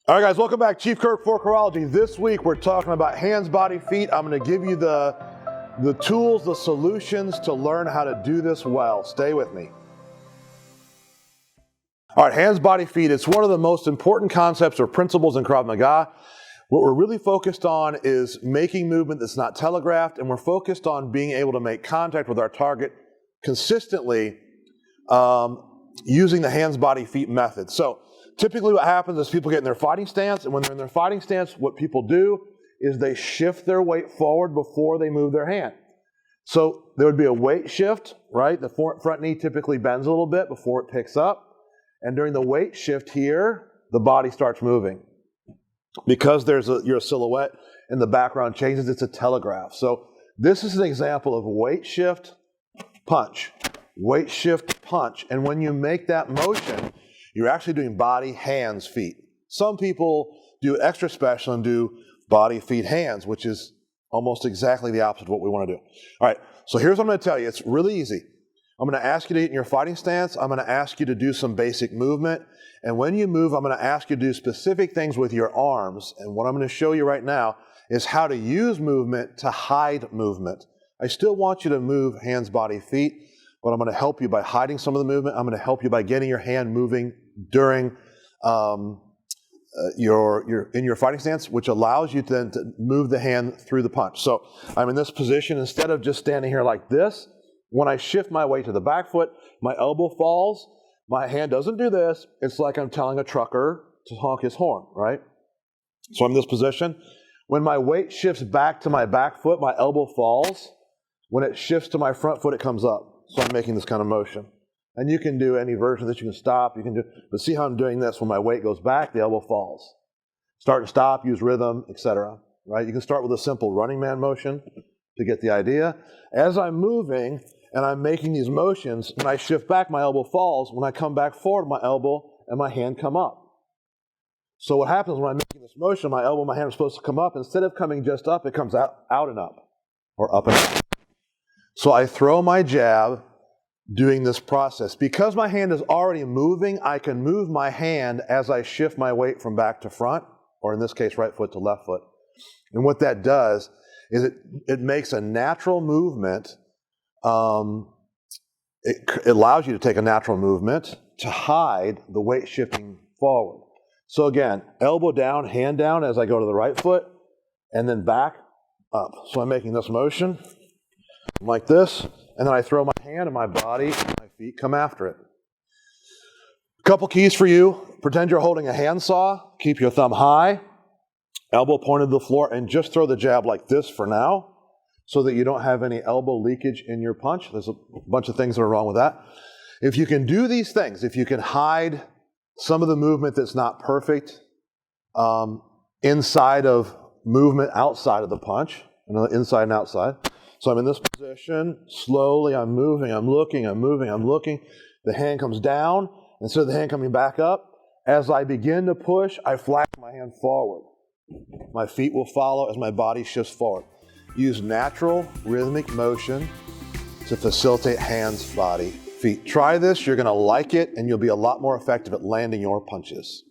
All right, guys, welcome back. Chief Kirk for Corology. This week, we're talking about hands, body, feet. I'm going to give you the tools, the solutions to learn how to do this well. Stay with me. All right, hands, body, feet. It's one of the most important concepts or principles in Krav Maga. What we're really focused on is making movement that's not telegraphed, and we're focused on being able to make contact with our target consistently using the hands, body, feet method. So typically what happens is people get in their fighting stance, and when they're in their fighting stance, what people do is they shift their weight forward before they move their hand. So there would be a weight shift, right? The front knee typically bends a little bit before it picks up, and during the weight shift here, the body starts moving. Because you're a silhouette and the background changes, it's a telegraph. So this is an example of weight shift, punch, weight shift, punch. And when you make that motion, you're actually doing body, hands, feet. Some people do extra special and do body, feet, hands, which is almost exactly the opposite of what we want to do. All right, so here's what I'm going to tell you. It's really easy. I'm going to ask you to get in your fighting stance. I'm going to ask you to do some basic movement. And when you move, I'm going to ask you to do specific things with your arms. And what I'm going to show you right now is how to use movement to hide movement. I still want you to move hands, body, feet, but I'm going to help you by hiding some of the movement. I'm going to help you by getting your hand moving during in your fighting stance, which allows you then to move the hand through the punch. So I'm in this position. Instead of just standing here like this, when I shift my weight to the back foot, my elbow falls. My hand doesn't do this. It's like I'm telling a trucker to honk his horn, right? So I'm in this position. When my weight shifts back to my back foot, my elbow falls. When it shifts to my front foot, it comes up. So I'm making this kind of motion. And you can do any version of this. You can stop. You can do, but see how I'm doing this? When my weight goes back, the elbow falls. Start and stop, use rhythm, etc. Right? You can start with a simple running man motion to get the idea. As I'm moving, and I'm making these motions, when I shift back, my elbow falls. When I come back forward, my elbow and my hand come up. So what happens when I'm making this motion, my elbow and my hand are supposed to come up. Instead of coming just up, it comes out and up, or up and up. So I throw my jab doing this process. Because my hand is already moving, I can move my hand as I shift my weight from back to front, or in this case, right foot to left foot. And what that does is it makes a natural movement. It allows you to take a natural movement to hide the weight shifting forward. So again, elbow down, hand down as I go to the right foot, and then back up. So I'm making this motion like this, and then I throw my hand and my body and my feet come after it. A couple keys for you. Pretend you're holding a handsaw. Keep your thumb high, elbow pointed to the floor, and just throw the jab like this for now, so that you don't have any elbow leakage in your punch. There's a bunch of things that are wrong with that. If you can do these things, if you can hide some of the movement that's not perfect inside of movement outside of the punch, inside and outside. So I'm in this position, slowly I'm moving, I'm looking, I'm moving, I'm looking. The hand comes down, instead of the hand coming back up, as I begin to push, I flash my hand forward. My feet will follow as my body shifts forward. Use natural rhythmic motion to facilitate hands, body, feet. Try this, you're going to like it, and you'll be a lot more effective at landing your punches.